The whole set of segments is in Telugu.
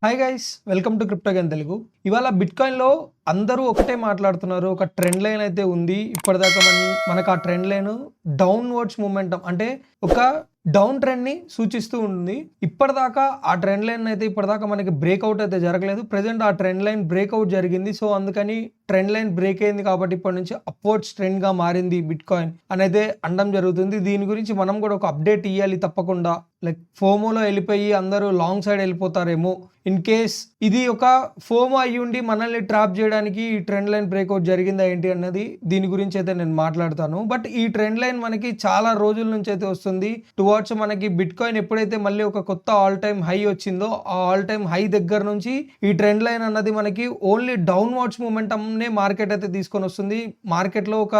Hi guys, welcome to crypto gun Telugu. ఇవాళ బిట్కాయిన్లో అందరూ ఒకటే మాట్లాడుతున్నారు. ఒక ట్రెండ్ లైన్ అయితే ఉంది. ఇప్పటిదాకా మనకు ఆ ట్రెండ్ లైన్ డౌన్వర్డ్స్ మూమెంటం అంటే ఒక డౌన్ ట్రెండ్ని సూచిస్తూ ఉంది. ఇప్పటిదాకా ఆ ట్రెండ్ లైన్ అయితే ఇప్పటిదాకా మనకి బ్రేక్అవుట్ అయితే జరగలేదు. ప్రజెంట్ ఆ ట్రెండ్ లైన్ బ్రేక్అవుట్ జరిగింది. సో అందుకని ట్రెండ్ లైన్ బ్రేక్ అయింది కాబట్టి ఇప్పటి నుంచి అప్వర్డ్స్ ట్రెండ్గా మారింది బిట్కాయిన్ అనేది అనడం జరుగుతుంది. దీని గురించి మనం కూడా ఒక అప్డేట్ ఇవ్వాలి తప్పకుండా. లైక్ ఫోమోలో వెళ్ళిపోయి అందరూ లాంగ్ సైడ్ వెళ్ళిపోతారేమో. ఇన్ కేస్ ఇది ఒక ఫోమో అయ్యి ఉండి మనల్ని ట్రాప్ చేయడానికి ఈ ట్రెండ్ లైన్ బ్రేక్అవుట్ జరిగిందా ఏంటి అన్నది దీని గురించి అయితే నేను మాట్లాడతాను. బట్ ఈ ట్రెండ్ లైన్ మనకి చాలా రోజుల నుంచి అయితే వస్తుంది. టువర్డ్స్ మనకి బిట్ కాయిన్ ఎప్పుడైతే మళ్ళీ ఒక కొత్త ఆల్ టైమ్ హై వచ్చిందో ఆ ఆల్ టైమ్ హై దగ్గర నుంచి ఈ ట్రెండ్ లైన్ అన్నది మనకి ఓన్లీ డౌన్వర్డ్స్ మూమెంటంనే మార్కెట్ అయితే తీసుకొని వస్తుంది. మార్కెట్లో ఒక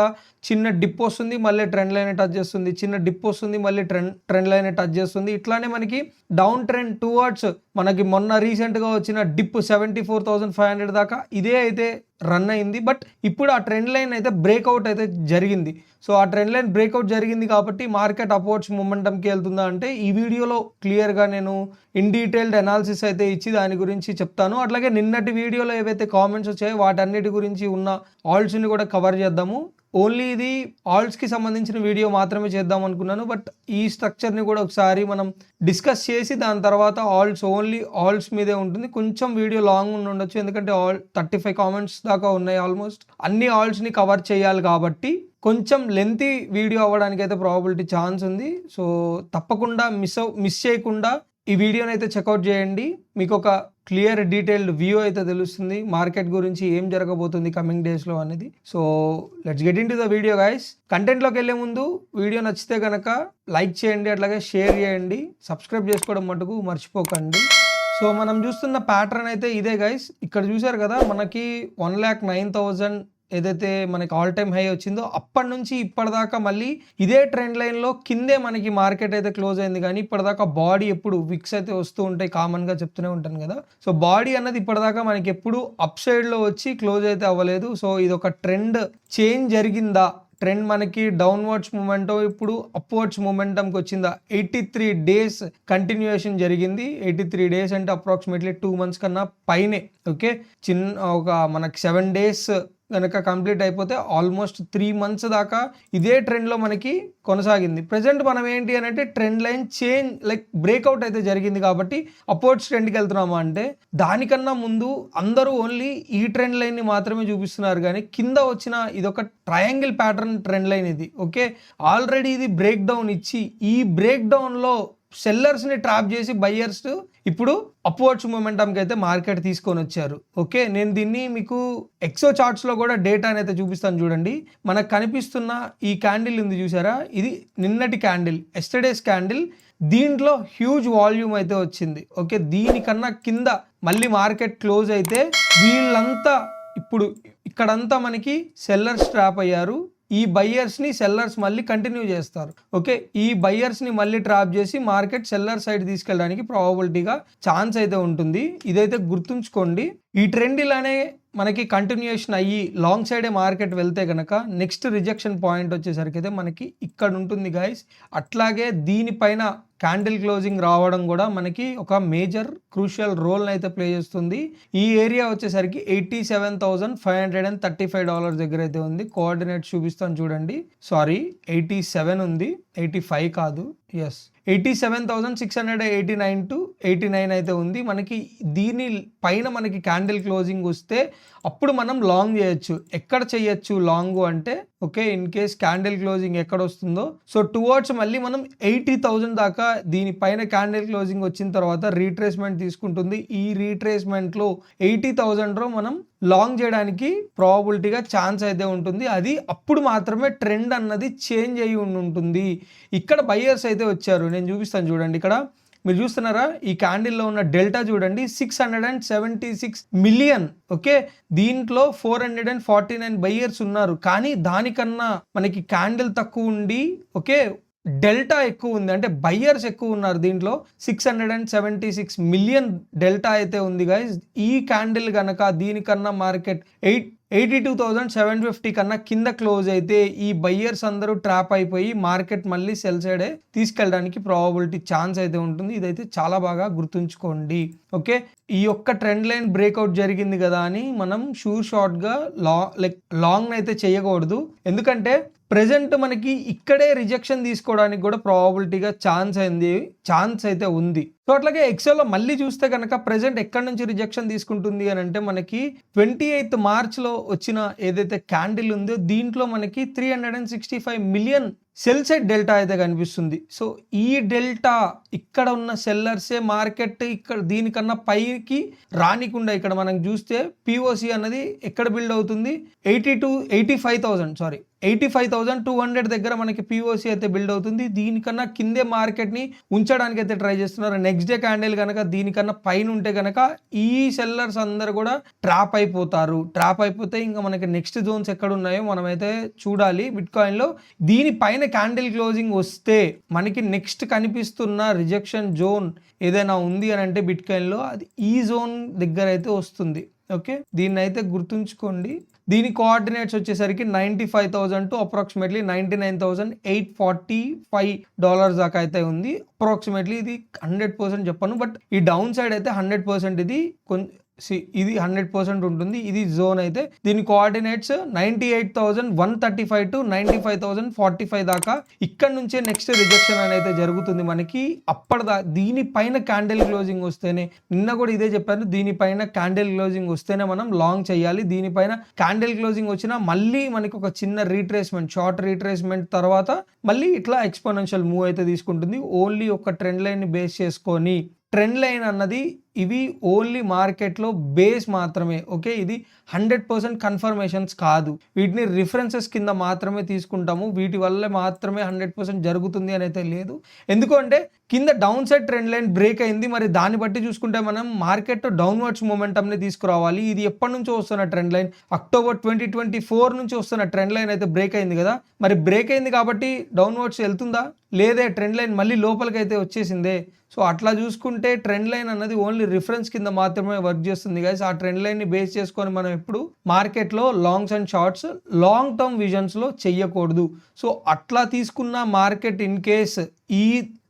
చిన్న డిప్ వస్తుంది, మళ్ళీ ట్రెండ్ లైన్ టచ్ చేస్తుంది, చిన్న డిప్ వస్తుంది, మళ్ళీ ట్రెండ్ లైన్ టచ్ చేస్తుంది. ఇట్లానే మనకి డౌన్ ట్రెండ్ టువర్డ్స్ మనకి మొన్న రీసెంట్గా వచ్చిన డిప్ 74,500 దాకా ఇదే అయితే రన్ అయింది. బట్ ఇప్పుడు ఆ ట్రెండ్ లైన్ అయితే బ్రేక్అవుట్ అయితే జరిగింది. సో ఆ ట్రెండ్ లైన్ బ్రేక్అవుట్ జరిగింది కాబట్టి మార్కెట్ అప్వర్డ్స్ మూమెంటంకి వెళ్తుందా అంటే ఈ వీడియోలో క్లియర్గా నేను ఇన్ డీటెయిల్డ్ అనాలిసిస్ అయితే ఇచ్చి దాని గురించి చెప్తాను. అట్లాగే నిన్నటి వీడియోలో ఏవైతే కామెంట్స్ వచ్చాయో వాటన్నిటి గురించి ఉన్న ఆల్ట్స్ని కూడా కవర్ చేద్దాము. ఓన్లీ ఇది ఆల్ట్స్కి సంబంధించిన వీడియో మాత్రమే చేద్దాం అనుకున్నాను. బట్ ఈ స్ట్రక్చర్ని కూడా ఒకసారి మనం డిస్కస్ చేసి దాని తర్వాత ఓన్లీ ఆల్ట్స్ మీదే ఉంటుంది. కొంచెం వీడియో లాంగ్ ఉండొచ్చు ఎందుకంటే 35 కామెంట్స్ దాకా ఉన్నాయి. ఆల్మోస్ట్ అన్ని ఆల్ట్స్ని కవర్ చేయాలి కాబట్టి కొంచెం లెంతీ వీడియో అవ్వడానికి అయితే ప్రాబబిలిటీ ఛాన్స్ ఉంది. సో తప్పకుండా మిస్ చేయకుండా ఈ వీడియోని అయితే చెక్అవుట్ చేయండి. మీకు ఒక క్లియర్ డీటెయిల్డ్ వ్యూ అయితే తెలుస్తుంది మార్కెట్ గురించి ఏం జరగబోతుంది కమింగ్ డేస్లో అనేది. So let's get in to the video guys. కంటెంట్లోకి వెళ్ళే ముందు వీడియో నచ్చితే కనుక లైక్ చేయండి, అట్లాగే షేర్ చేయండి, సబ్స్క్రైబ్ చేసుకోవడం మటుకు మర్చిపోకండి. సో మనం చూస్తున్న ప్యాటర్న్ అయితే ఇదే గైస్. ఇక్కడ చూసారు కదా మనకి 1,09,000 ఏదైతే మనకి ఆల్ టైమ్ హై వచ్చిందో అప్పటి నుంచి ఇప్పటిదాకా మళ్ళీ ఇదే ట్రెండ్ లైన్లో కిందే మనకి మార్కెట్ అయితే క్లోజ్ అయింది. కానీ ఇప్పటిదాకా బాడీ ఎప్పుడు విక్స్ అయితే వస్తూ ఉంటాయి, కామన్గా చెప్తూనే ఉంటాను కదా. సో బాడీ అన్నది ఇప్పటిదాకా మనకి ఎప్పుడు అప్ సైడ్లో వచ్చి క్లోజ్ అయితే అవ్వలేదు. సో ఇది ఒక ట్రెండ్ చేంజ్ జరిగిందా, ట్రెండ్ మనకి డౌన్వర్డ్స్ మూమెంటం ఇప్పుడు అప్వర్డ్స్ మూమెంటంకి వచ్చిందా. 83 days కంటిన్యూయేషన్ జరిగింది. 83 days అంటే అప్రాక్సిమేట్లీ 2 months కన్నా పైనే. ఓకే, ఒక మనకి 7 days కనుక కంప్లీట్ అయిపోతే ఆల్మోస్ట్ 3 months దాకా ఇదే ట్రెండ్లో మనకి కొనసాగింది. ప్రజెంట్ మనం ఏంటి అని అంటే trend line change like breakout అయితే జరిగింది కాబట్టి అప్వర్డ్స్ ట్రెండ్కి వెళ్తున్నామా అంటే దానికన్నా ముందు అందరూ ఓన్లీ ఈ ట్రెండ్ లైన్ని మాత్రమే చూపిస్తున్నారు. కానీ కింద వచ్చిన ఇదొక ట్రయాంగిల్ ప్యాటర్న్ ట్రెండ్ లైన్ ఇది. ఓకే, ఆల్రెడీ ఇది బ్రేక్ డౌన్ ఇచ్చి ఈ బ్రేక్ డౌన్లో సెల్లర్స్ని ట్రాప్ చేసి బయ్యర్స్ ఇప్పుడు అప్వర్డ్స్ మూమెంటంకి అయితే మార్కెట్ తీసుకొని వచ్చారు. ఓకే, నేను దీన్ని మీకు ఎక్సో చార్ట్స్లో కూడా డేటాని అయితే చూపిస్తాను చూడండి. మనకు కనిపిస్తున్న ఈ క్యాండిల్ ఉంది చూసారా, ఇది నిన్నటి క్యాండిల్, ఎస్టర్డేస్ క్యాండిల్. దీంట్లో హ్యూజ్ వాల్యూమ్ అయితే వచ్చింది. ఓకే, దీనికన్నా కింద మళ్ళీ మార్కెట్ క్లోజ్ అయితే వీళ్ళంతా ఇప్పుడు ఇక్కడంతా మనకి సెల్లర్స్ ట్రాప్ అయ్యారు. ఈ బయ్యర్స్ని సెల్లర్స్ మళ్ళీ కంటిన్యూ చేస్తారు. ఓకే, ఈ బయ్యర్స్ని మళ్ళీ ట్రాప్ చేసి మార్కెట్ సెల్లర్ సైడ్ తీసుకెళ్ళడానికి ప్రాబబిలిటీగా ఛాన్స్ అయితే ఉంటుంది. ఇదైతే గుర్తుంచుకోండి. ఈ ట్రెండ్ ఇలానే మనకి కంటిన్యూయేషన్ అయ్యి లాంగ్ సైడే మార్కెట్ వెళ్తే కనుక నెక్స్ట్ రిజెక్షన్ పాయింట్ వచ్చేసరికి అయితే మనకి ఇక్కడ ఉంటుంది గైస్. అట్లాగే దీనిపైన క్యాండిల్ క్లోజింగ్ రావడం కూడా మనకి ఒక మేజర్ క్రూషియల్ రోల్ని అయితే ప్లే చేస్తుంది. ఈ ఏరియా వచ్చేసరికి $87,535 దగ్గర అయితే ఉంది. కోఆర్డినేట్ చూపిస్తాను చూడండి. సారీ, 87 ఉంది, 85 కాదు. ఎస్, 87,689 to 89 అయితే ఉంది. మనకి దీని పైన మనకి క్యాండిల్ క్లోజింగ్ వస్తే అప్పుడు మనం లాంగ్ చేయొచ్చు. ఎక్కడ చేయొచ్చు లాంగ్ అంటే okay, in case candle closing ఎక్కడ వస్తుందో సో టువర్డ్స్ మళ్ళీ మనం 80,000 దాకా దీనిపైన క్యాండిల్ క్లోజింగ్ వచ్చిన తర్వాత రీట్రేస్మెంట్ తీసుకుంటుంది. ఈ రీట్రేస్మెంట్లో 80,000లో మనం లాంగ్ చేయడానికి ప్రాబబిలిటీగా ఛాన్స్ అయితే ఉంటుంది. అది అప్పుడు మాత్రమే ట్రెండ్ అన్నది చేంజ్ అయ్యి ఉంటుంది. ఇక్కడ బయ్యర్స్ అయితే వచ్చారు, నేను చూపిస్తాను చూడండి. ఇక్కడ మీరు చూస్తున్నారా, ఈ క్యాండిల్లో ఉన్న డెల్టా చూడండి, 676 మిలియన్. ఓకే, దీంట్లో 449 బయ్యర్స్ ఉన్నారు. కానీ దానికన్నా మనకి క్యాండిల్ తక్కువ ఉండి ఓకే డెల్టా ఎక్కువ ఉంది, అంటే బయ్యర్స్ ఎక్కువ ఉన్నారు. దీంట్లో 676 మిలియన్ డెల్టా అయితే ఉంది గైస్. ఈ క్యాండిల్ గనక దీనికన్నా మార్కెట్ 82,750 కన్నా కింద క్లోజ్ అయితే ఈ బయ్యర్స్ అందరూ ట్రాప్ అయిపోయి మార్కెట్ మళ్ళీ సెల్ సైడే తీసుకెళ్ళడానికి ప్రాబబిలిటీ ఛాన్స్ అయితే ఉంటుంది. ఇదైతే చాలా బాగా గుర్తుంచుకోండి. ఓకే, ఈ యొక్క ట్రెండ్ లైన్ బ్రేక్అవుట్ జరిగింది కదా అని మనం షార్ట్గా లాంగ్ అయితే చేయకూడదు. ఎందుకంటే ప్రెజెంట్ మనకి ఇక్కడే రిజెక్షన్ తీసుకోవడానికి కూడా ప్రాబబిలిటీగా ఛాన్స్ అయితే ఉంది. సో అట్లాగే ఎక్సెల్లో మళ్ళీ చూస్తే కనుక ప్రెజెంట్ ఎక్కడి నుంచి రిజెక్షన్ తీసుకుంటుంది అని అంటే మనకి 28th మార్చ్లో వచ్చిన ఏదైతే క్యాండిల్ ఉందో దీంట్లో మనకి 365 మిలియన్ సెల్ సైడ్ డెల్టా అయితే కనిపిస్తుంది. సో ఈ డెల్టా ఇక్కడ ఉన్న సెల్లర్సే మార్కెట్ ఇక్కడ దీనికన్నా పైకి రానికుండా ఇక్కడ మనం చూస్తే పిఓసి అన్నది ఎక్కడ బిల్డ్ అవుతుంది 85,200 దగ్గర మనకి పిఓసి అయితే బిల్డ్ అవుతుంది. దీనికన్నా కిందే మార్కెట్ని ఉంచడానికి అయితే ట్రై చేస్తున్నారు. నెక్స్ట్ డే క్యాండిల్ కనుక దీనికన్నా పైన ఉంటే కనుక ఈ సెల్లర్స్ అందరు కూడా ట్రాప్ అయిపోతారు. ట్రాప్ అయిపోతే ఇంకా మనకి నెక్స్ట్ జోన్స్ ఎక్కడ ఉన్నాయో మనమైతే చూడాలి. బిట్కాయిన్లో దీనిపైన క్యాండిల్ క్లోజింగ్ వస్తే మనకి నెక్స్ట్ కనిపిస్తున్న రిజెక్షన్ జోన్ ఏదైనా ఉంది అని అంటే బిట్కాయిన్లో అది ఈ జోన్ దగ్గర అయితే వస్తుంది. ఓకే, దీన్ని అయితే గుర్తుంచుకోండి. దీని కోఆర్డినేట్స్ వచ్చేసరికి 95,000 టు అప్రాక్సిమేట్లీ $99,845 దాకా అయితే ఉంది. అప్రాక్సిమేట్లీ ఇది 100% చెప్పను, బట్ ఈ డౌన్ సైడ్ అయితే 100% ఇది 100% ఉంటుంది. ఇది జోన్ అయితే దీని కోఆర్డినేట్స్ 98,135 టు 95,045 దాకా. ఇక్కడ నుంచే నెక్స్ట్ రిజెక్షన్ అనేది జరుగుతుంది మనకి. దీనిపైన క్యాండిల్ క్లోజింగ్ వస్తేనే, నిన్న కూడా ఇదే చెప్పాను, దీనిపైన క్యాండిల్ క్లోజింగ్ వస్తేనే మనం లాంగ్ చేయాలి. దీనిపైన క్యాండిల్ క్లోజింగ్ వచ్చినా మళ్ళీ మనకి ఒక చిన్న షార్ట్ రీట్రేస్మెంట్ తర్వాత మళ్ళీ ఇట్లా ఎక్స్పోనెన్షియల్ మూవ్ అయితే తీసుకుంటుంది. ఓన్లీ ఒక ట్రెండ్ లైన్ బేస్ చేసుకొని, ట్రెండ్ లైన్ అన్నది ఇవి ఓన్లీ మార్కెట్లో బేస్ మాత్రమే. ఓకే, ఇది 100% కన్ఫర్మేషన్స్ కాదు. వీటిని రిఫరెన్సెస్ కింద మాత్రమే తీసుకుంటాము. వీటి వల్ల మాత్రమే 100% జరుగుతుంది అని అయితే లేదు. ఎందుకంటే కింద down side trend line break అయింది. మరి దాన్ని బట్టి చూసుకుంటే మనం మార్కెట్ డౌన్వర్డ్స్ మొమెంటమ్ని తీసుకురావాలి. ఇది ఎప్పటి నుంచో వస్తున్న ట్రెండ్ లైన్, అక్టోబర్ 2024 నుంచి వస్తున్న ట్రెండ్ లైన్ అయితే బ్రేక్ అయింది కదా. మరి బ్రేక్ అయింది కాబట్టి డౌన్వర్డ్స్ వెళ్తుందా? లేదే, ట్రెండ్ లైన్ మళ్ళీ లోపలికి అయితే వచ్చేసిందే. సో అట్లా చూసుకుంటే ట్రెండ్ లైన్ అన్నది ఓన్లీ రిఫరెన్స్ కింద మాత్రమే వర్క్ చేస్తుంది గైస్. ఆ ట్రెండ్ లైన్ని బేస్ చేసుకొని మనం ఎప్పుడు మార్కెట్లో longs and shorts long term విజన్స్లో చెయ్యకూడదు. సో అట్లా తీసుకున్న మార్కెట్ ఇన్ కేస్ ఈ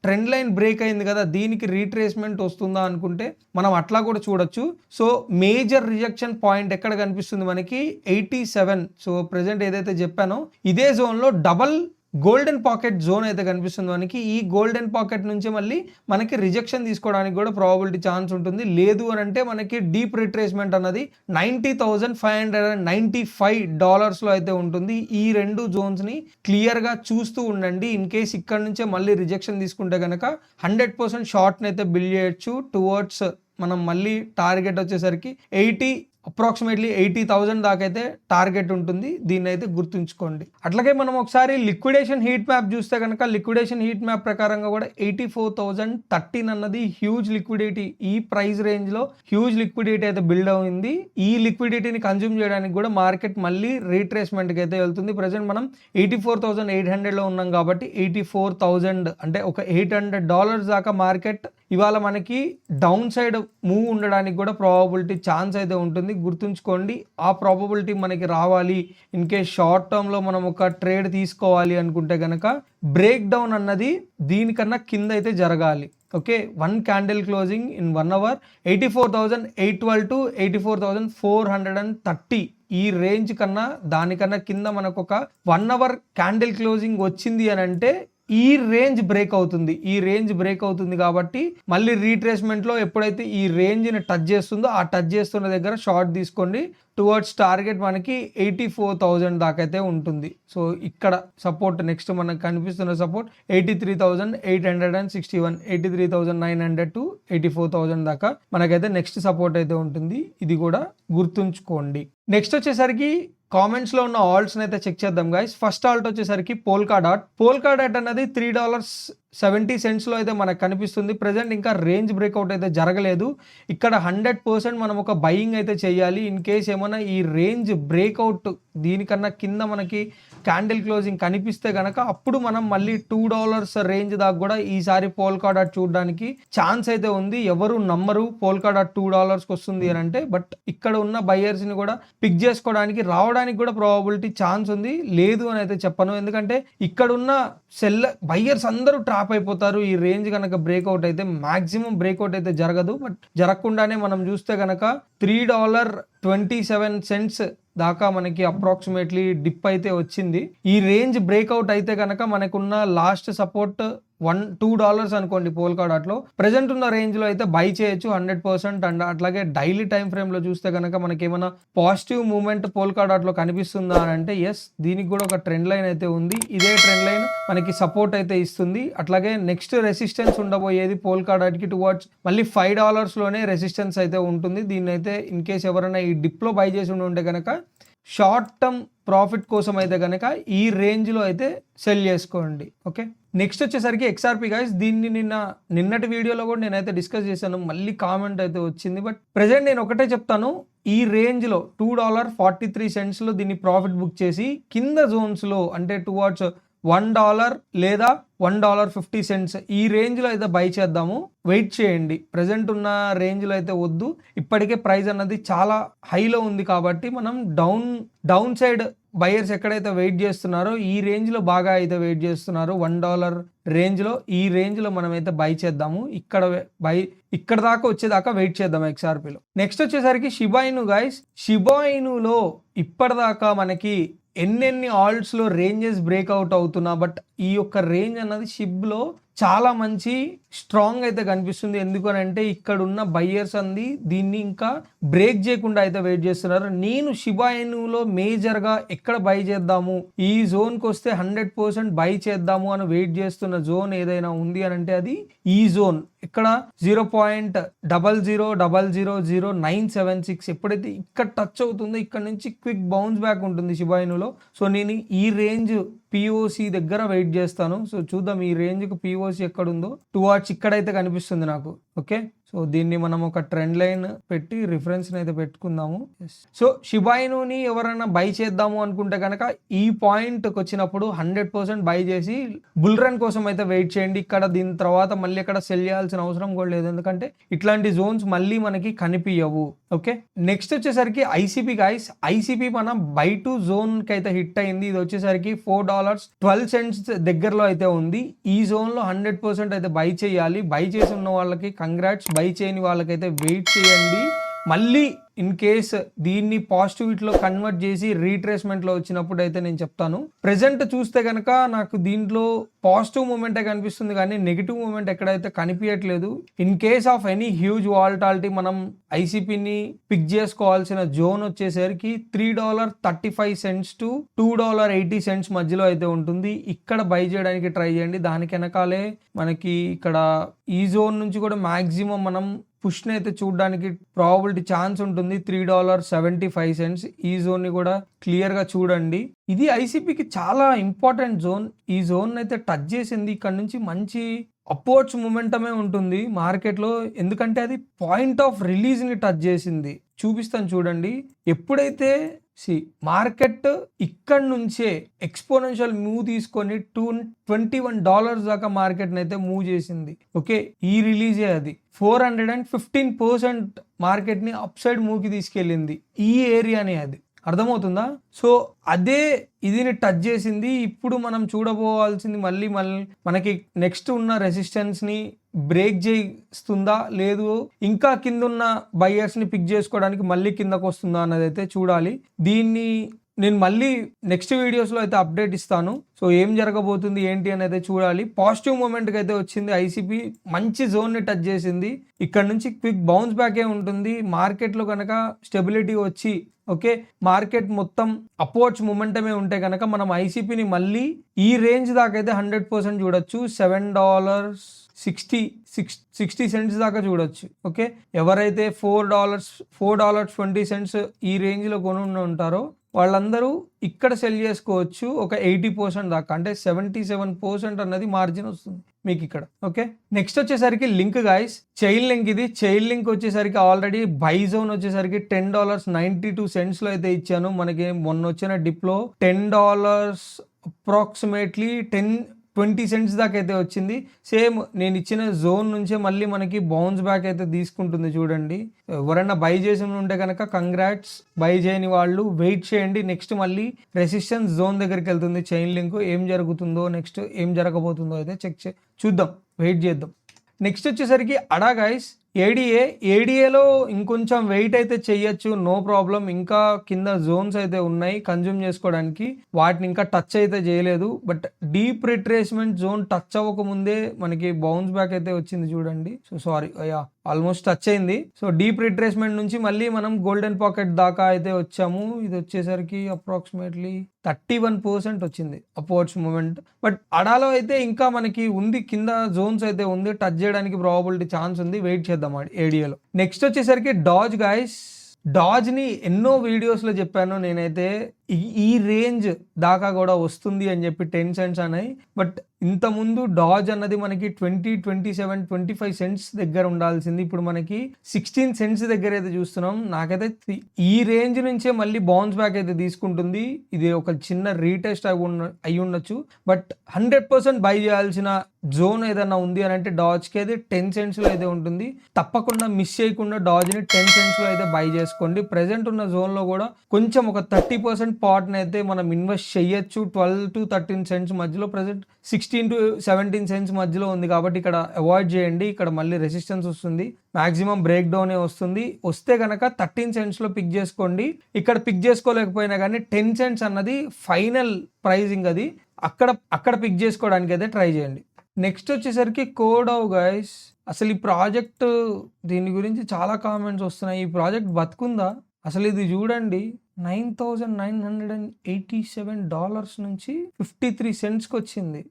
ట్రెండ్ లైన్ బ్రేక్ అయింది కదా, దీనికి రీట్రేస్మెంట్ వస్తుందా అనుకుంటే మనం అట్లా కూడా చూడొచ్చు. సో మేజర్ రిజెక్షన్ పాయింట్ ఎక్కడ కనిపిస్తుంది మనకి 87. సో ప్రెజెంట్ ఏదైతే చెప్పానో ఇదే జోన్లో డబల్ గోల్డెన్ పాకెట్ జోన్ అయితే కనిపిస్తుంది మనకి. ఈ గోల్డెన్ పాకెట్ నుంచి మళ్ళీ మనకి రిజెక్షన్ తీసుకోవడానికి కూడా ప్రాబబిలిటీ ఛాన్స్ ఉంటుంది. లేదు అని అంటే మనకి డీప్ రిట్రేస్మెంట్ అన్నది $90,595 అయితే ఉంటుంది. ఈ రెండు జోన్స్ని క్లియర్గా చూస్తూ ఉండండి. ఇన్ కేస్ ఇక్కడ నుంచే మళ్ళీ రిజెక్షన్ తీసుకుంటే కనుక 100% షార్ట్ని అయితే బిల్డ్ చేయొచ్చు టువర్డ్స్ మనం మళ్ళీ టార్గెట్ వచ్చేసరికి అప్రాక్సిమేట్లీ 80,000 దాకా అయితే టార్గెట్ ఉంటుంది. దీన్ని అయితే గుర్తుంచుకోండి. అట్లాగే మనం ఒకసారి లిక్విడేషన్ హీట్ మ్యాప్ చూస్తే కనుక లిక్విడేషన్ హీట్ మ్యాప్ ప్రకారంగా కూడా 84,013 అన్నది హ్యూజ్ లిక్విడిటీ. ఈ ప్రైస్ రేంజ్లో హ్యూజ్ లిక్విడిటీ అయితే బిల్డ్ అయింది. ఈ లిక్విడిటీని కన్జ్యూమ్ చేయడానికి కూడా మార్కెట్ మళ్ళీ రీట్రేస్మెంట్కి అయితే వెళ్తుంది. ప్రజెంట్ మనం 84,800లో ఉన్నాం కాబట్టి 84,000 అంటే ఒక $800 దాకా మార్కెట్ ఇవాళ మనకి డౌన్ సైడ్ మూవ్ ఉండడానికి కూడా ప్రాబబిలిటీ ఛాన్స్ అయితే ఉంటుంది. గుర్తుంచుకోండి, ఆ ప్రాబబిలిటీ మనకి రావాలి. ఇన్ కేస్ షార్ట్ టర్మ్లో మనం ఒక ట్రేడ్ తీసుకోవాలి అనుకుంటే కనుక బ్రేక్ డౌన్ అన్నది దీనికన్నా కింద అయితే జరగాలి. Okay, 1 candle closing in 1 hour 84,812 to 84,430 ఈ రేంజ్ కన్నా దానికన్నా కింద మనకు ఒక 1 అవర్ క్యాండిల్ క్లోజింగ్ వచ్చింది అని అంటే ఈ రేంజ్ బ్రేక్ అవుతుంది కాబట్టి మళ్ళీ రీట్రేస్మెంట్లో ఎప్పుడైతే ఈ రేంజ్ని టచ్ చేస్తుందో ఆ టచ్ చేస్తున్న దగ్గర షార్ట్ తీసుకోండి. టువర్డ్స్ టార్గెట్ మనకి 84,000 దాకా అయితే ఉంటుంది. సో ఇక్కడ సపోర్ట్ నెక్స్ట్ మనకు కనిపిస్తున్న సపోర్ట్ 83,861, 83,900 టు 84,000 దాకా మనకైతే నెక్స్ట్ సపోర్ట్ అయితే ఉంటుంది. ఇది కూడా గుర్తుంచుకోండి. నెక్స్ట్ వచ్చేసరికి కామెంట్స్లో ఉన్న ఆల్ట్స్ని అయితే చెక్ చేద్దాం గైస్. ఫస్ట్ ఆల్ట్ వచ్చేసరికి పోల్కా డాట్ అన్నది $3.70 అయితే మనకు కనిపిస్తుంది. ప్రజెంట్ ఇంకా రేంజ్ బ్రేక్అవుట్ అయితే జరగలేదు. ఇక్కడ 100% మనం ఒక బయింగ్ అయితే చేయాలి. ఇన్ కేస్ ఏమైనా ఈ రేంజ్ బ్రేక్అవుట్ దీనికన్నా కింద మనకి క్యాండిల్ క్లోజింగ్ కనిపిస్తే గనక అప్పుడు మనం మళ్ళీ $2 రేంజ్ దాకా కూడా ఈసారి పోల్కా డాట్ చూడడానికి ఛాన్స్ అయితే ఉంది. ఎవరు నమ్మరు పోల్కా డాట్ $2 వస్తుంది అని అంటే, బట్ ఇక్కడ ఉన్న బయ్యర్స్ ని కూడా పిక్ చేసుకోవడానికి రావడానికి కూడా ప్రాబబిలిటీ ఛాన్స్ ఉంది. లేదు అని అయితే చెప్పను, ఎందుకంటే ఇక్కడ ఉన్న బయ్యర్స్ అందరూ ట్రాప్ అయిపోతారు. ఈ రేంజ్ కనుక బ్రేక్అవుట్ అయితే మాక్సిమం బ్రేక్అవుట్ అయితే జరగదు, బట్ జరగకుండానే మనం చూస్తే కనుక $3.27 దాకా మనకి అప్రాక్సిమేట్లీ డిప్ అయితే వచ్చింది. ఈ రేంజ్ బ్రేక్అవుట్ అయితే కనుక మనకున్న లాస్ట్ సపోర్ట్ $2 అనుకోండి పోల్కా డాట్లో. ప్రెజెంట్ ఉన్న రేంజ్ లో అయితే బై చేయొచ్చు 100%. అండ్ అట్లాగే డైలీ టైం ఫ్రేమ్ లో చూస్తే కనుక మనకి ఏమైనా పాజిటివ్ మూవ్మెంట్ పోల్కా డాట్ లో కనిపిస్తుందా అని అంటే ఎస్, దీనికి కూడా ఒక ట్రెండ్ లైన్ అయితే ఉంది. ఇదే ట్రెండ్ లైన్ మనకి సపోర్ట్ అయితే ఇస్తుంది. అట్లాగే నెక్స్ట్ రెసిస్టెన్స్ ఉండబోయేది పోల్కా డాట్ కి టువర్డ్స్ మళ్ళీ $5 లోనే రెసిస్టెన్స్ అయితే ఉంటుంది. దీన్ని అయితే ఇన్ కేస్ ఎవరైనా ఈ డిప్ లో బై చేసి ఉంటే కనుక షార్ట్ టర్మ్ ప్రాఫిట్ కోసం అయితే కనుక ఈ రేంజ్ లో అయితే సెల్ చేసుకోండి. ఓకే, నెక్స్ట్ వచ్చేసరికి XRP గైస్. దీన్ని నిన్నటి వీడియోలో కూడా నేనైతే డిస్కస్ చేశాను, మళ్ళీ కామెంట్ అయితే వచ్చింది. బట్ ప్రెజెంట్ నేను ఒకటే చెప్తాను, ఈ రేంజ్ లో $2.43 దీన్ని ప్రాఫిట్ బుక్ చేసి కింద జోన్స్ లో అంటే టువర్డ్స్ $1 లేదా $1.50 ఈ రేంజ్ లో అయితే బై చేద్దాము. వెయిట్ చేయండి, ప్రెజెంట్ ఉన్న రేంజ్ లో అయితే వద్దు. ఇప్పటికే ప్రైస్ అన్నది చాలా హైలో ఉంది కాబట్టి మనం డౌన్ సైడ్ బయర్స్ ఎక్కడైతే వెయిట్ చేస్తున్నారో ఈ రేంజ్ లో బాగా అయితే వెయిట్ చేస్తున్నారు. $1 రేంజ్ లో ఈ రేంజ్ లో మనం అయితే బై చేద్దాము. ఇక్కడ దాకా వచ్చేదాకా వెయిట్ చేద్దాం XRPలో. నెక్స్ట్ వచ్చేసరికి షిబా ఇను గైస్. షిబా ఇనులో ఇప్పటిదాకా మనకి ఎన్నెన్ని ఆల్ట్స్ లో రేంజెస్ బ్రేక్అవుట్ అవుతున్నా, బట్ ఈ యొక్క రేంజ్ అన్నది షిబ్లో చాలా మంచి స్ట్రాంగ్ అయితే కనిపిస్తుంది. ఎందుకనంటే ఇక్కడ ఉన్న బయ్యర్స్ అంది దీన్ని ఇంకా బ్రేక్ చేయకుండా అయితే వెయిట్ చేస్తున్నారు. నేను షిబా ఇనులో మేజర్గా ఎక్కడ బై చేద్దాము, ఈ జోన్కి వస్తే 100% బై చేద్దాము అని వెయిట్ చేస్తున్న జోన్ ఏదైనా ఉంది అని అంటే అది ఈ జోన్. ఇక్కడ 0.0000976 ఎప్పుడైతే ఇక్కడ టచ్ అవుతుందో ఇక్కడ నుంచి క్విక్ బౌన్స్ బ్యాక్ ఉంటుంది షిబా ఇనులో. సో నేను ఈ రేంజ్ POC దగ్గర వెయిట్ చేస్తాను. సో చూద్దాం ఈ రేంజ్కి POC ఎక్కడుందో. టువార్డ్స్ ఇక్కడైతే కనిపిస్తుంది నాకు. ఓకే, సో దీన్ని మనం ఒక ట్రెండ్ లైన్ పెట్టి రిఫరెన్స్ అయితే పెట్టుకుందాము. సో షిబా ఇనుని ఎవరైనా బై చేద్దాము అనుకుంటే కనుక ఈ పాయింట్కి వచ్చినప్పుడు 100% బై చేసి బుల్ రన్ కోసం అయితే వెయిట్ చేయండి. ఇక్కడ దీని తర్వాత మళ్ళీ ఎక్కడ సెల్ చేయాల్సిన అవసరం కూడా లేదు, ఎందుకంటే ఇట్లాంటి జోన్స్ మళ్ళీ మనకి కనిపించవు. ఓకే, నెక్స్ట్ వచ్చేసరికి ICP గైస్. ICP మన బై టు జోన్ కి అయితే హిట్ అయింది. ఇది వచ్చేసరికి $4.12 దగ్గరలో అయితే ఉంది. ఈ జోన్ లో 100% అయితే బై చేయాలి. బై చేసి ఉన్న వాళ్ళకి కంగ్రాట్స్, బై చేయని వాళ్ళకైతే వెయిట్ చేయండి. మళ్ళీ ఇన్ కేస్ దీన్ని పాజిటివిటీలో కన్వర్ట్ చేసి రీట్రేస్మెంట్లో వచ్చినప్పుడు అయితే నేను చెప్తాను. ప్రెజెంట్ చూస్తే కనుక నాకు దీంట్లో పాజిటివ్ మూమెంటే కనిపిస్తుంది కానీ నెగిటివ్ మూమెంట్ ఎక్కడైతే కనిపించట్లేదు. In case of any huge volatility మనం ICPని పిక్ చేసుకోవాల్సిన జోన్ వచ్చేసరికి $3.35 to $2.80 మధ్యలో అయితే ఉంటుంది. ఇక్కడ బై చేయడానికి ట్రై చేయండి. దానికి వెనకాలే మనకి ఇక్కడ ఈ జోన్ నుంచి కూడా మాక్సిమం మనం పుష్ని అయితే చూడడానికి ప్రాబబిలిటీ ఛాన్స్ ఉంటుంది. $3.75 ఈ జోన్ని కూడా క్లియర్గా చూడండి. ఇది ICPకి చాలా ఇంపార్టెంట్ జోన్. ఈ జోన్ అయితే టచ్ చేసింది. ఇక్కడ నుంచి మంచి అప్వర్డ్స్ మూమెంటమే ఉంటుంది మార్కెట్లో, ఎందుకంటే అది పాయింట్ ఆఫ్ రిలీజ్ని టచ్ చేసింది. చూపిస్తాను చూడండి. ఎప్పుడైతే మార్కెట్ ఇక్కడ నుంచే ఎక్స్పోనెన్షియల్ మూవ్ తీసుకొని $21 దాకా మార్కెట్ని అయితే మూవ్ చేసింది. ఓకే, ఈ రిలీజే అది 415% మార్కెట్ని అప్ సైడ్ మూవ్కి తీసుకెళ్ళింది. ఈ ఏరియానే అది, అర్థమవుతుందా? సో అదే ఇదిని టచ్ చేసింది. ఇప్పుడు మనం చూడబోవాల్సింది మళ్ళీ మనకి నెక్స్ట్ ఉన్న రెసిస్టెన్స్ని బ్రేక్ చేస్తుందా లేదు, ఇంకా కింద ఉన్న బయ్యర్స్ని పిక్ చేసుకోవడానికి మళ్ళీ కిందకు వస్తుందా అన్నది అయితే చూడాలి. దీన్ని నేను మళ్ళీ నెక్స్ట్ వీడియోస్లో అయితే అప్డేట్ ఇస్తాను. సో ఏం జరగబోతుంది ఏంటి అని అయితే చూడాలి. పాజిటివ్ మూమెంట్కి అయితే వచ్చింది. ICP మంచి జోన్ని టచ్ చేసింది. ఇక్కడ నుంచి క్విక్ బౌన్స్ బ్యాకే ఉంటుంది. మార్కెట్లో కనుక స్టెబిలిటీ వచ్చి ఓకే మార్కెట్ మొత్తం అప్వర్డ్స్ మూమెంటమే ఉంటే కనుక మనం ICPని మళ్ళీ ఈ రేంజ్ దాకా అయితే 100% చూడొచ్చు. $7.60 దాకా చూడొచ్చు. ఓకే, ఎవరైతే $4.20 ఈ రేంజ్లో కొనుండి ఉంటారో వాళ్ళందరూ ఇక్కడ సెల్ చేసుకోవచ్చు ఒక 80% దాకా, అంటే 77% అన్నది మార్జిన్ వస్తుంది మీకు ఇక్కడ. ఓకే, నెక్స్ట్ వచ్చేసరికి లింక్ గాయస్, చైన్ లింక్. ఇది చైన్ లింక్ వచ్చేసరికి ఆల్రెడీ బై జోన్ వచ్చేసరికి $10.92 అయితే ఇచ్చాను. మనకి మొన్న వచ్చిన డిప్లో $10 అప్రాక్సిమేట్లీ 20 cents దాకా అయితే వచ్చింది. సేమ్ నేను ఇచ్చిన జోన్ నుంచే మళ్ళీ మనకి బౌన్స్ బ్యాక్ అయితే తీసుకుంటుంది చూడండి. ఎవరైనా బై చేసి ఉంటే కనుక కంగ్రాట్స్, బై చేయని వాళ్ళు వెయిట్ చేయండి. నెక్స్ట్ మళ్ళీ రెసిస్టెన్స్ జోన్ దగ్గరికి వెళ్తుంది చైన్ లింక్. ఏం జరుగుతుందో నెక్స్ట్ ఏం జరగబోతుందో అయితే చూద్దాం, వెయిట్ చేద్దాం. నెక్స్ట్ వచ్చేసరికి అడా గైస్, ఏడిఏలో ఇంకొంచెం వెయిట్ అయితే చెయ్యొచ్చు, నో ప్రాబ్లం. ఇంకా కింద జోన్స్ అయితే ఉన్నాయి కన్జ్యూమ్ చేసుకోవడానికి, వాటిని ఇంకా టచ్ అయితే చేయలేదు. But deep retracement zone touch అవ్వకముందే మనకి బౌన్స్ బ్యాక్ అయితే వచ్చింది చూడండి. ఆల్మోస్ట్ టచ్ అయింది. సో డీప్ రిట్రేస్మెంట్ నుంచి మళ్ళీ మనం గోల్డెన్ పాకెట్ దాకా అయితే వచ్చాము. ఇది వచ్చేసరికి అప్రాక్సిమేట్లీ 31% వచ్చింది అప్వర్డ్స్ మూమెంట్. బట్ అడాలో అయితే ఇంకా మనకి ఉంది, కింద జోన్స్ అయితే ఉంది, టచ్ చేయడానికి ప్రాబబిలిటీ ఛాన్స్ ఉంది. వెయిట్ చేద్దాం ఏడిఏలో. నెక్స్ట్ వచ్చేసరికి డాజ్ గాయస్, డాజ్ని ఎన్నో వీడియోస్లో చెప్పాను నేనైతే, ఈ రేంజ్ దాకా కూడా వస్తుంది అని చెప్పి 10 cents అన్నాయి. బట్ ఇంతకుముందు డాజ్ అన్నది మనకి 20, 27, 25 cents దగ్గర ఉండాల్సింది. ఇప్పుడు మనకి 16 cents దగ్గర అయితే చూస్తున్నాం. నాకైతే ఈ రేంజ్ నుంచే మళ్ళీ బౌన్స్ బ్యాక్ అయితే తీసుకుంటుంది. ఇది ఒక చిన్న రీటెస్ట్ అయి ఉండొచ్చు. బట్ 100% బై చేయాల్సిన జోన్ ఏదన్నా ఉంది అని అంటే డాజ్కి అయితే 10 cents అయితే ఉంటుంది. తప్పకుండా మిస్ చేయకుండా డాజ్ని 10 cents అయితే బై చేసుకోండి. ప్రెసెంట్ ఉన్న జోన్లో కూడా కొంచెం ఒక 30% పార్ట్ని అయితే మనం ఇన్వెస్ట్ చేయొచ్చు. 12 to 13 cents మధ్యలో, ప్రెసెంట్ 16 to 17 cents మధ్యలో ఉంది కాబట్టి ఇక్కడ అవాయిడ్ చేయండి. ఇక్కడ మళ్ళీ రెసిస్టెన్స్ వస్తుంది, మాక్సిమం బ్రేక్ డౌనే వస్తుంది. వస్తే కనుక 13 centsలో పిక్ చేసుకోండి. ఇక్కడ పిక్ చేసుకోలేకపోయినా కానీ 10 cents అన్నది ఫైనల్ ప్రైజింగ్, అది అక్కడ పిక్ చేసుకోవడానికి అయితే ట్రై చేయండి. నెక్స్ట్ వచ్చేసరికి కోడవ్ గైస్, అసలు ఈ ప్రాజెక్ట్ దీని గురించి చాలా కామెంట్స్ వస్తున్నాయి. ఈ ప్రాజెక్ట్ బతుకుందా అసలు? ఇది చూడండి, $9,987 నుంచి 53 centsకి వచ్చింది.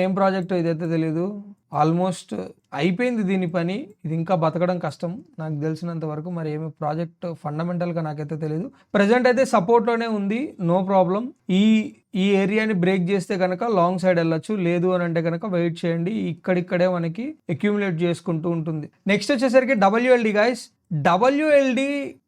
ఏం ప్రాజెక్ట్ ఇదైతే తెలీదు. ఆల్మోస్ట్ అయిపోయింది దీని పని. ఇది ఇంకా బతకడం కష్టం నాకు తెలిసినంత వరకు. మరి ఏమి ప్రాజెక్ట్ ఫండమెంటల్గా నాకైతే తెలియదు. ప్రజెంట్ అయితే సపోర్ట్లోనే ఉంది, నో ప్రాబ్లం. ఈ ఏరియాని బ్రేక్ చేస్తే కనుక లాంగ్ సైడ్ వెళ్ళొచ్చు, లేదు అని అంటే కనుక వెయిట్ చేయండి. ఇక్కడిక్కడే మనకి అక్యూములేట్ చేసుకుంటూ ఉంటుంది. నెక్స్ట్ వచ్చేసరికి WLD గాయస్, WLD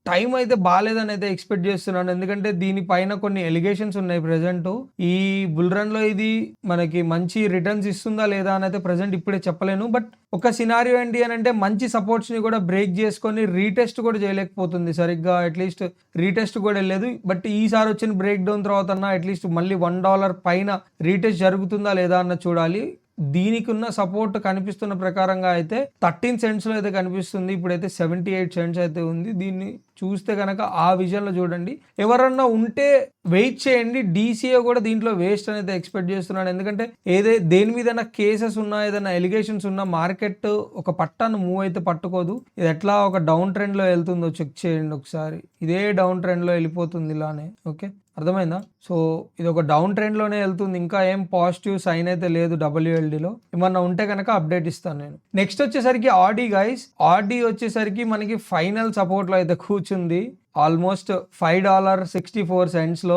టైం అయితే బాగాలేదని అయితే ఎక్స్పెక్ట్ చేస్తున్నాను. ఎందుకంటే దీనిపైన కొన్ని ఎలిగేషన్స్ ఉన్నాయి ప్రెజెంట్. ఈ బుల్ రన్ లో ఇది మనకి మంచి రిటర్న్స్ ఇస్తుందా లేదా అని అయితే ప్రెజెంట్ ఇప్పుడే చెప్పలేను. బట్ ఒక సినారియో ఏంటి అని అంటే మంచి సపోర్ట్స్ ని కూడా బ్రేక్ చేసుకొని రీటెస్ట్ కూడా చేయలేకపోతుంది సరిగ్గా. అట్లీస్ట్ రీటెస్ట్ కూడా వెళ్ళలేదు. బట్ ఈసారి వచ్చిన బ్రేక్ డౌన్ తర్వాత అట్లీస్ట్ మళ్ళీ $1 పైన రీటెస్ట్ జరుగుతుందా లేదా అన్న చూడాలి. దీనికి ఉన్న సపోర్ట్ కనిపిస్తున్న ప్రకారంగా అయితే 13 centsలో అయితే కనిపిస్తుంది. ఇప్పుడైతే 78 cents అయితే ఉంది. దీన్ని చూస్తే కనుక ఆ విజన్లో చూడండి. ఎవరన్నా ఉంటే వెయిట్ చేయండి. DCA కూడా దీంట్లో వేస్ట్ అనేది ఎక్స్పెక్ట్ చేస్తున్నాను. ఎందుకంటే దేని మీద కేసెస్ ఉన్నా, ఏదైనా ఎలిగేషన్స్ ఉన్నా మార్కెట్ ఒక పట్టాను మూవ్ అయితే పట్టుకోదు. ఇది ఎట్లా ఒక డౌన్ ట్రెండ్లో వెళ్తుందో చెక్ చేయండి ఒకసారి. ఇదే డౌన్ ట్రెండ్లో వెళ్ళిపోతుంది ఇలానే. ఓకే, అర్థమైందా? సో ఇది ఒక డౌన్ ట్రెండ్లోనే వెళ్తుంది. ఇంకా ఏం పాజిటివ్ సైన్ అయితే లేదు WLDలో. ఏమన్నా ఉంటే కనుక అప్డేట్ ఇస్తాను నేను. నెక్స్ట్ వచ్చేసరికి ఆర్డీ గైస్, ఆర్డీ వచ్చేసరికి మనకి ఫైనల్ సపోర్ట్లో అయితే కూర్చుంది. ఆల్మోస్ట్ $5.64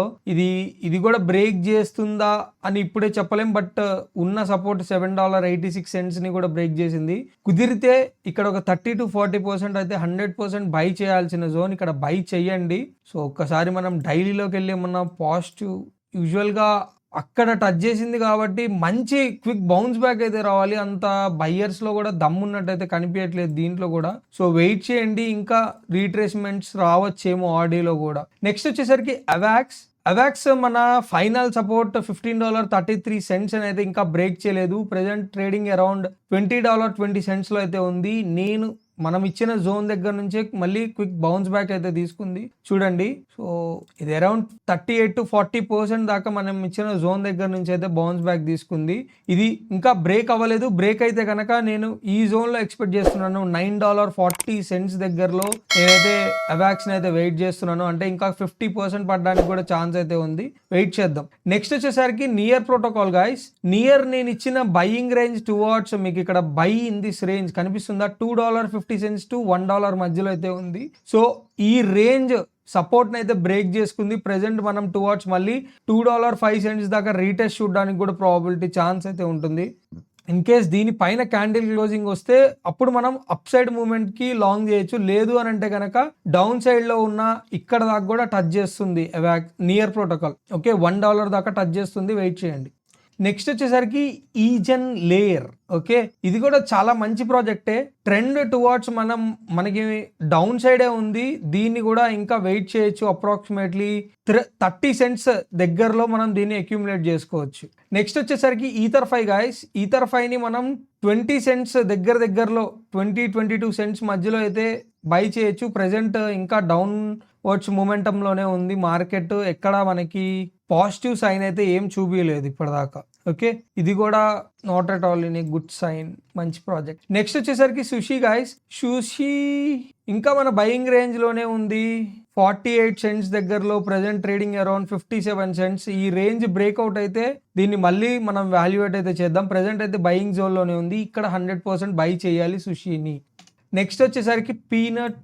ఇది కూడా బ్రేక్ చేస్తుందా అని ఇప్పుడే చెప్పలేం. బట్ ఉన్న సపోర్ట్ $7.86 ని కూడా బ్రేక్ చేసింది. కుదిరితే ఇక్కడ ఒక 30 to 40% అయితే 100% బై చేయాల్సిన జోన్, ఇక్కడ బై చెయ్యండి. సో ఒక్కసారి మనం డైలీలోకి వెళ్ళి ఏమన్నా పాజిటివ్, యూజువల్గా అక్కడ టచ్ చేసింది కాబట్టి మంచి క్విక్ బౌన్స్ బ్యాక్ అయితే రావాలి. అంత బయ్యర్స్లో కూడా దమ్మున్నట్టయితే కనిపించట్లేదు దీంట్లో కూడా. సో వెయిట్ చేయండి, ఇంకా రీట్రేస్మెంట్స్ రావచ్చేమో ఆర్డీలో కూడా. నెక్స్ట్ వచ్చేసరికి అవాక్స్ మన ఫైనల్ సపోర్ట్ $15.33 అని అయితే ఇంకా బ్రేక్ చేయలేదు. ప్రెజెంట్ ట్రేడింగ్ అరౌండ్ $20.20 అయితే ఉంది. మనం ఇచ్చిన జోన్ దగ్గర నుంచే మళ్ళీ క్విక్ బౌన్స్ బ్యాక్ అయితే తీసుకుంది చూడండి. సో ఇది అరౌండ్ 38 to 40% దాకా మనం ఇచ్చిన జోన్ దగ్గర నుంచి అయితే బౌన్స్ బ్యాక్ తీసుకుంది. ఇది ఇంకా బ్రేక్ అవ్వలేదు. బ్రేక్ అయితే కనుక నేను ఈ జోన్లో ఎక్స్పెక్ట్ చేస్తున్నాను. $9.40 దగ్గరలో నేనైతే అవాక్స్ని అయితే వెయిట్ చేస్తున్నాను. అంటే ఇంకా 50% పడడానికి కూడా ఛాన్స్ అయితే ఉంది. వెయిట్ చేద్దాం. నెక్స్ట్ వచ్చేసరికి నియర్ ప్రోటోకాల్ గాయస్. నియర్ నేను ఇచ్చిన బయింగ్ రేంజ్ టువర్డ్స్ మీకు ఇక్కడ బై ఇన్ దిస్ రేంజ్ కనిపిస్తుందా? $2.50 to $1 మధ్యలో అయితే ఉంది. సో ఈ రేంజ్ సపోర్ట్ని అయితే బ్రేక్ చేసుకుంది. ప్రెసెంట్ మనం టువర్డ్స్ మళ్ళీ $2.05 దాకా రీటెస్ట్ చూడడానికి కూడా ప్రాబిలిటీ ఛాన్స్ అయితే ఉంటుంది. ఇన్ కేస్ దీనిపైన క్యాండిల్ క్లోజింగ్ వస్తే అప్పుడు మనం అప్ సైడ్ మూమెంట్కి లాంగ్ చేయొచ్చు. లేదు అని అంటే కనుక డౌన్ సైడ్లో ఉన్న ఇక్కడ దాకా కూడా టచ్ చేస్తుంది నియర్ ప్రోటోకాల్. ఓకే, $1 దాకా టచ్ చేస్తుంది, వెయిట్ చేయండి. నెక్స్ట్ వచ్చేసరికి ఈజెన్ లేయర్. ఓకే, ఇది కూడా చాలా మంచి ప్రాజెక్టే. ట్రెండ్ టువార్డ్స్ మనకి డౌన్ సైడే ఉంది. దీన్ని కూడా ఇంకా వెయిట్ చేయొచ్చు. అప్రాక్సిమేట్లీ 30 cents దగ్గరలో మనం దీన్ని అక్యూములేట్ చేసుకోవచ్చు. నెక్స్ట్ వచ్చేసరికి ఈథర్5 గాయస్. ఈథర్5ని మనం 20 cents దగ్గరలో 22 cents మధ్యలో అయితే బై చేయొచ్చు. ప్రెసెంట్ ఇంకా డౌన్ వర్డ్స్ మూమెంటంలోనే ఉంది మార్కెట్. ఎక్కడ మనకి పాజిటివ్ సైన్ అయితే ఏం చూపించలేదు ఇప్పటిదాకా. ఓకే, ఇది కూడా not at all in a good sign, మంచి ప్రాజెక్ట్. నెక్స్ట్ వచ్చేసరికి సుషి గాయస్. సుషి ఇంకా మన బయింగ్ రేంజ్ లోనే ఉంది. 48 cents దగ్గరలో, ప్రెసెంట్ ట్రేడింగ్ అరౌండ్ 57 cents. ఈ రేంజ్ బ్రేక్అవుట్ అయితే దీన్ని మళ్ళీ మనం వాల్యుయేట్ అయితే చేద్దాం. ప్రెసెంట్ అయితే బయింగ్ జోన్ లోనే ఉంది. ఇక్కడ 100% బై చేయాలి సుషిని. నెక్స్ట్ వచ్చేసరికి పీనట్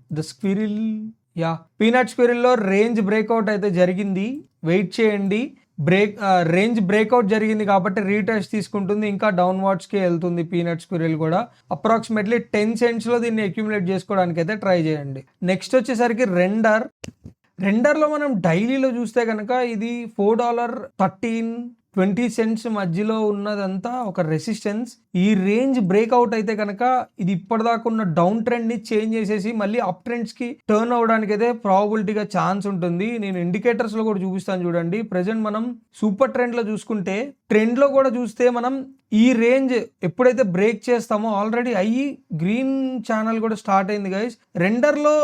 స్క్విరిల్లో రేంజ్ బ్రేక్అవుట్ అయితే జరిగింది, వెయిట్ చేయండి. రేంజ్ బ్రేక్అవుట్ జరిగింది కాబట్టి రీటెస్ట్ తీసుకుంటుంది, ఇంకా డౌన్వర్డ్స్కి వెళ్తుంది. పీనట్ స్క్విరిల్ కూడా అప్రాక్సిమేట్లీ 10 cents లో దీన్ని అక్యూములేట్ చేసుకోవడానికి అయితే ట్రై చేయండి. నెక్స్ట్ వచ్చేసరికి రెండర్లో మనం డైలీలో చూస్తే కనుక ఇది $4.13-20 మధ్యలో ఉన్నదంతా ఒక రెసిస్టెన్స్. ఈ రేంజ్ బ్రేక్అవుట్ అయితే కనుక ఇది ఇప్పటిదాకా ఉన్న డౌన్ ట్రెండ్ ని చేంజ్ చేసేసి మళ్ళీ అప్ ట్రెండ్స్ కి టర్న్ అవడానికి అయితే ప్రాబిలిటీగా ఛాన్స్ ఉంటుంది. నేను ఇండికేటర్స్ లో కూడా చూపిస్తాను చూడండి. ప్రెసెంట్ మనం సూపర్ ట్రెండ్ లో చూసుకుంటే, ట్రెండ్ లో కూడా చూస్తే మనం ఈ రేంజ్ ఎప్పుడైతే బ్రేక్ చేస్తామో ఆల్రెడీ అయ్యి గ్రీన్ ఛానల్ కూడా స్టార్ట్ అయింది గైస్. రెండర్లో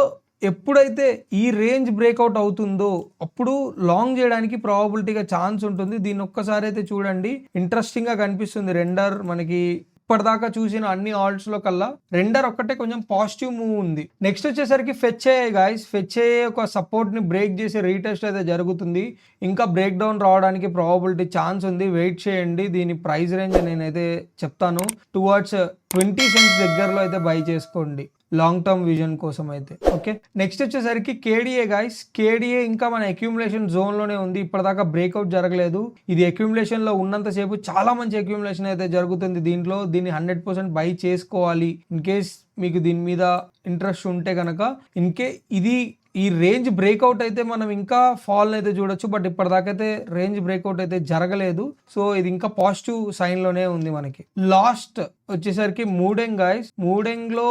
ఎప్పుడైతే ఈ రేంజ్ బ్రేక్అవుట్ అవుతుందో అప్పుడు లాంగ్ చేయడానికి ప్రాబిలిటీగా ఛాన్స్ ఉంటుంది. దీన్ని ఒక్కసారి అయితే చూడండి, ఇంట్రెస్టింగ్ గా కనిపిస్తుంది. రెండర్ మనకి ఇప్పటిదాకా చూసిన అన్ని ఆల్ట్స్ లో కల్లా రెండర్ ఒక్కటే కొంచెం పాజిటివ్ మూవ్ ఉంది. నెక్స్ట్ వచ్చేసరికి ఫెచ్ఏఐ గాయస్. ఫెచ్ఏఐ ఒక సపోర్ట్ ని బ్రేక్ చేసి రీటెస్ట్ అయితే జరుగుతుంది. ఇంకా బ్రేక్ డౌన్ రావడానికి ప్రాబిలిటీ ఛాన్స్ ఉంది, వెయిట్ చేయండి. దీని ప్రైస్ రేంజ్ నేనైతే చెప్తాను, టువర్డ్స్ 20 cents దగ్గరలో అయితే బై చేసుకోండి లాంగ్ టర్మ్ విజన్ కోసం అయితే. ఓకే, నెక్స్ట్ వచ్చేసరికి కేడిఏ గాయస్. కేడిఏ ఇంకా మన అక్యూములేషన్ జోన్ లోనే ఉంది, ఇప్పటిదాకా బ్రేక్అవుట్ జరగలేదు. ఇది అక్యూములేషన్ లో ఉన్నంతసేపు చాలా మంచి అక్యూములేషన్ అయితే జరుగుతుంది దీంట్లో. దీన్ని 100% బై చేసుకోవాలి ఇన్ కేస్ మీకు దీని మీద ఇంట్రెస్ట్ ఉంటే కనుక. ఈ రేంజ్ బ్రేక్అవుట్ అయితే మనం ఇంకా ఫాల్ అయితే చూడొచ్చు, బట్ ఇప్పటిదాకైతే రేంజ్ బ్రేక్అవుట్ అయితే జరగలేదు. సో ఇది ఇంకా పాజిటివ్ సైన్ లోనే ఉంది మనకి. లాస్ట్ వచ్చేసరికి మూడెంగ్ గాయస్. మూడెంగ్ లో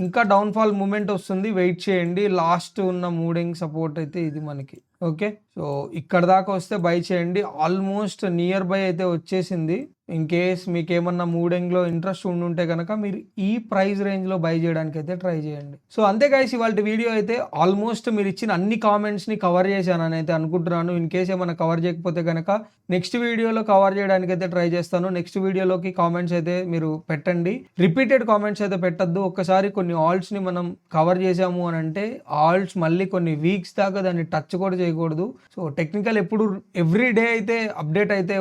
ఇంకా డౌన్ ఫాల్ మూమెంట్ వస్తుంది, వెయిట్ చేయండి. లాస్ట్ ఉన్న మూడింగ్ సపోర్ట్ అయితే ఇది మనకి. ఓకే, సో ఇక్కడ దాకా వస్తే బై చేయండి. ఆల్మోస్ట్ నియర్ బై అయితే వచ్చేసింది. ఇన్ కేస్ మీకు ఏమన్నా మూడింగ్లో ఇంట్రెస్ట్ ఉండుంటే కనుక మీరు ఈ ప్రైస్ రేంజ్లో బై చేయడానికి అయితే ట్రై చేయండి. సో అంతే గైస్, ఇవాళ వీడియో అయితే ఆల్మోస్ట్ మీరు ఇచ్చిన అన్ని కామెంట్స్ని కవర్ చేశానని అయితే అనుకుంటున్నాను. ఇన్ కేస్ ఏమైనా కవర్ చేయకపోతే కనుక నెక్స్ట్ వీడియోలో కవర్ చేయడానికి అయితే ట్రై చేస్తాను. నెక్స్ట్ వీడియోలోకి కామెంట్స్ అయితే మీరు పెట్టండి, రిపీటెడ్ కామెంట్స్ అయితే పెట్టద్దు. ఒక్కసారి కొన్ని ఆల్ట్స్ని మనం కవర్ చేసాము అని అంటే ఆల్ట్స్ మళ్ళీ కొన్ని వీక్స్ దాకా దాన్ని టచ్ కూడా చేయకూడదు. సో టెక్నికల్ ఎప్పుడు ఎవ్రీ డే అయితే అప్డేట్ అయితే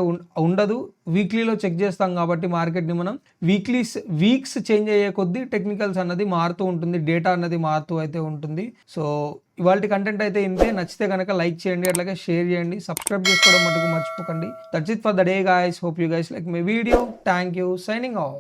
ఉండదు, వీక్లీలో చెక్ చేస్తాం కాబట్టి మార్కెట్ని మనం వీక్స్ చేంజ్ అయ్యే కొద్దీ టెక్నికల్స్ అన్నది మారుతూ ఉంటుంది, డేటా అన్నది మారుతూ అయితే ఉంటుంది. సో ఇవాళ కంటెంట్ అయితే ఇంతే. నచ్చితే కనుక లైక్ చేయండి, అట్లాగే షేర్ చేయండి, సబ్స్క్రైబ్ చేసుకోవడం మటుకు మర్చిపోకండి. That's it for the day guys. Hope you guys like my video. Thank you. Signing off.